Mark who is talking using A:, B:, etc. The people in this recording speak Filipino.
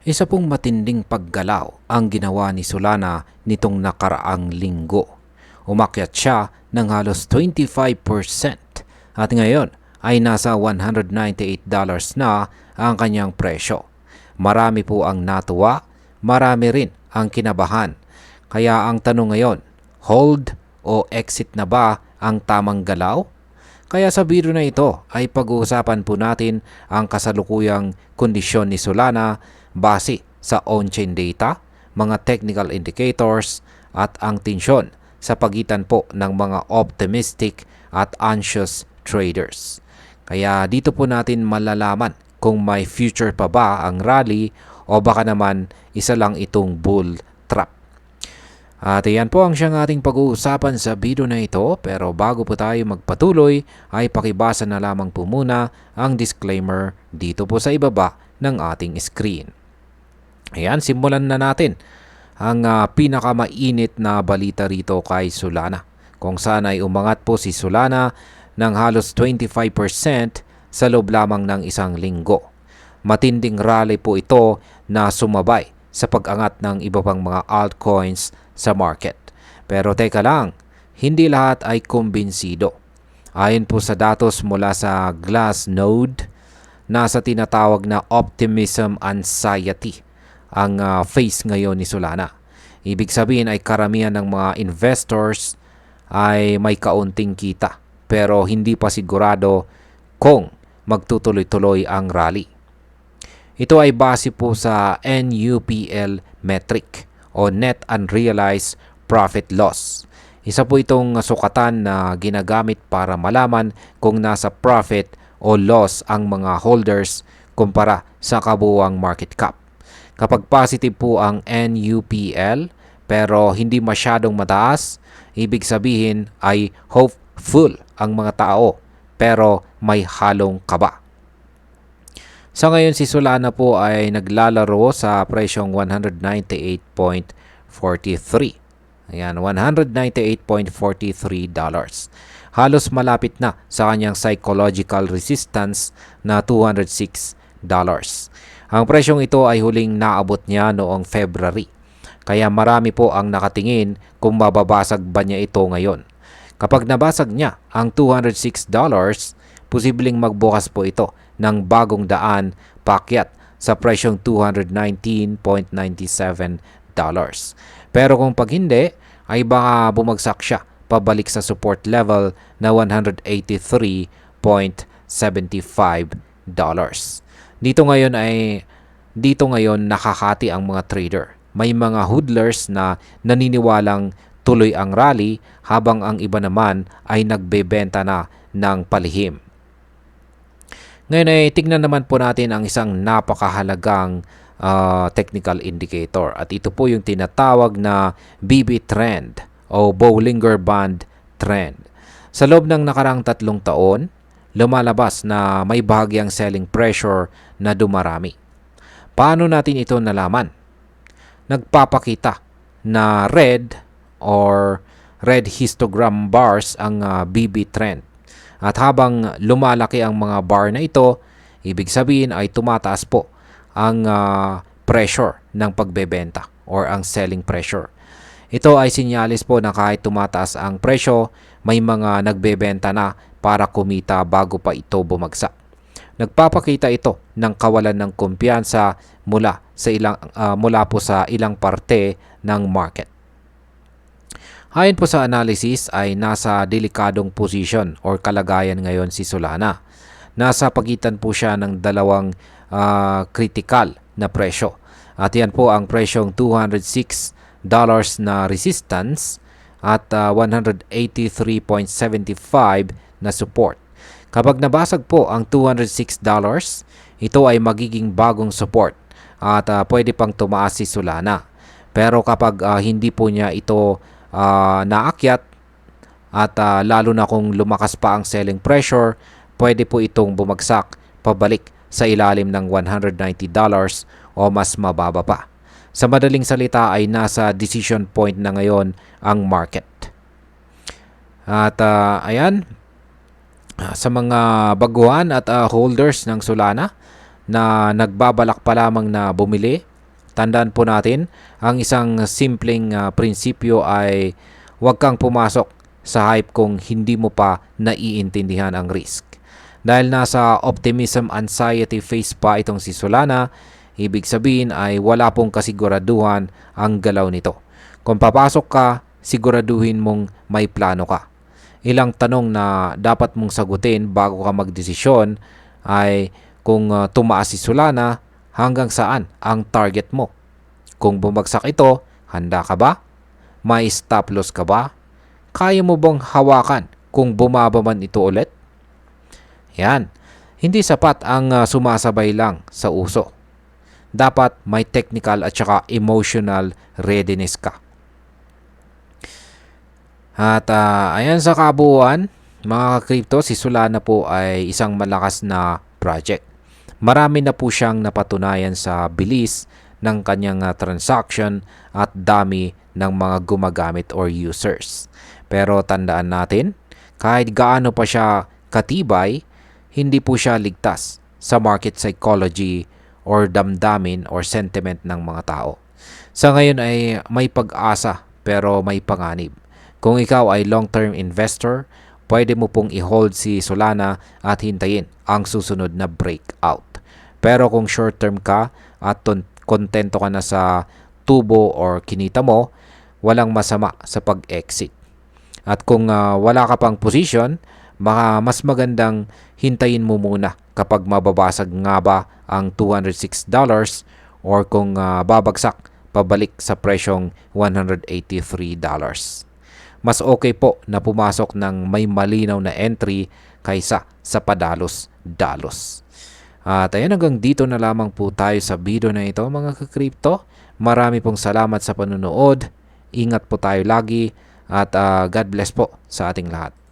A: Isa pong matinding paggalaw ang ginawa ni Solana nitong nakaraang linggo. Umakyat siya ng halos 25% at ngayon ay nasa $198 na ang kanyang presyo. Marami po ang natuwa, marami rin ang kinabahan. Kaya ang tanong ngayon, hold o exit na ba ang tamang galaw? Kaya sa video na ito ay pag-uusapan po natin ang kasalukuyang kondisyon ni Solana base sa on-chain data, mga technical indicators at ang tensyon sa pagitan po ng mga optimistic at anxious traders. Kaya dito po natin malalaman kung may future pa ba ang rally o baka naman isa lang itong bull trap. At iyan po ang siyang ating pag-uusapan sa video na ito, pero bago po tayo magpatuloy ay pakibasa na lamang po muna ang disclaimer dito po sa ibaba ng ating screen. Ayan, simulan na natin ang pinakamainit na balita rito kay Solana, kung saan ay umangat po si Solana ng halos 25% sa loob lamang ng isang linggo. Matinding rally po ito na sumabay sa pag-angat ng iba pang mga altcoins sa market. Pero teka lang, hindi lahat ay kumbinsido. Ayon po sa datos mula sa Glassnode, nasa tinatawag na optimism anxiety ang phase ngayon ni Solana. Ibig sabihin ay karamihan ng mga investors ay may kaunting kita pero hindi pa sigurado kung magtutuloy-tuloy ang rally. Ito ay base po sa NUPL metric o Net Unrealized Profit Loss. Isa po itong sukatan na ginagamit para malaman kung nasa profit o loss ang mga holders kumpara sa kabuuang market cap. Kapag positive po ang NUPL pero hindi masyadong mataas, ibig sabihin ay hopeful ang mga tao pero may halong kaba. Sa ngayon si Solana po ay naglalaro sa presyong $198.43. Ayan, $198.43. Halos malapit na sa kanyang psychological resistance na $206. Ang presyong ito ay huling naabot niya noong February. Kaya marami po ang nakatingin kung mababasag ba niya ito ngayon. Kapag nabasag niya ang $206, posibleng magbukas po ito ng bagong daan paakyat sa presyong $219.97. Pero kung pag hindi, ay baka bumagsak siya pabalik sa support level na $183.75. Dito ngayon nakakati ang mga trader. May mga hodlers na naniniwalang tuloy ang rally habang ang iba naman ay nagbebenta na ng palihim. Ngayon ay tignan naman po natin ang isang napakahalagang technical indicator at ito po yung tinatawag na BB trend o Bollinger Band trend. Sa loob ng nakarang 3 taon, lumalabas na may bahagyang selling pressure na dumarami. Paano natin ito nalaman? Nagpapakita na red or red histogram bars ang BB trend. At habang lumalaki ang mga bar na ito, ibig sabihin ay tumataas po ang pressure ng pagbebenta or ang selling pressure. Ito ay sinyalis po na kahit tumataas ang presyo, may mga nagbebenta na para kumita bago pa ito bumagsak. Nagpapakita ito ng kawalan ng kumpiyansa mula po sa ilang parte ng market. Ayon po sa analysis ay nasa delikadong position or kalagayan ngayon si Solana. Nasa pagitan po siya ng dalawang critical na presyo. At yan po ang presyong $206 na resistance at $183.75 na support. Kapag nabasag po ang $206, ito ay magiging bagong support at pwede pang tumaas si Solana. Pero kapag hindi po niya ito naakyat at lalo na kung lumakas pa ang selling pressure, pwede po itong bumagsak pabalik sa ilalim ng $190 o mas mababa pa. Sa madaling salita ay nasa decision point na ngayon ang market. At ayan, sa mga baguhan at holders ng Solana na nagbabalak pa lamang na bumili Tandaan po natin, ang isang simpleng prinsipyo ay huwag kang pumasok sa hype kung hindi mo pa naiintindihan ang risk. Dahil nasa optimism anxiety phase pa itong si Solana, ibig sabihin ay wala pong kasiguraduhan ang galaw nito. Kung papasok ka, siguraduhin mong may plano ka. Ilang tanong na dapat mong sagutin bago ka magdesisyon ay kung tumaas si Solana, hanggang saan ang target mo? Kung bumagsak ito, handa ka ba? May stop loss ka ba? Kaya mo bang hawakan kung bumaba man ito ulit? Yan. Hindi sapat ang sumasabay lang sa uso. Dapat may technical at saka emotional readiness ka. At ayan sa kabuuan, mga crypto, si Solana po ay isang malakas na project. Marami na po siyang napatunayan sa bilis ng kanyang transaction at dami ng mga gumagamit or users. Pero tandaan natin, kahit gaano pa siya katibay, hindi po siya ligtas sa market psychology or damdamin or sentiment ng mga tao. Sa ngayon ay may pag-asa pero may panganib. Kung ikaw ay long-term investor, pwede mo pong i-hold si Solana at hintayin ang susunod na breakout. Pero kung short-term ka at kontento ka na sa tubo or kinita mo, walang masama sa pag-exit. At kung wala ka pang position, mas magandang hintayin mo muna kapag mababasag nga ba ang $206 or kung babagsak pabalik sa presyong $183. Mas okay po na pumasok ng may malinaw na entry kaysa sa padalos-dalos. At ayan, hanggang dito na lamang po tayo sa video na ito mga ka-crypto. Marami pong salamat sa panonood. Ingat po tayo lagi at God bless po sa ating lahat.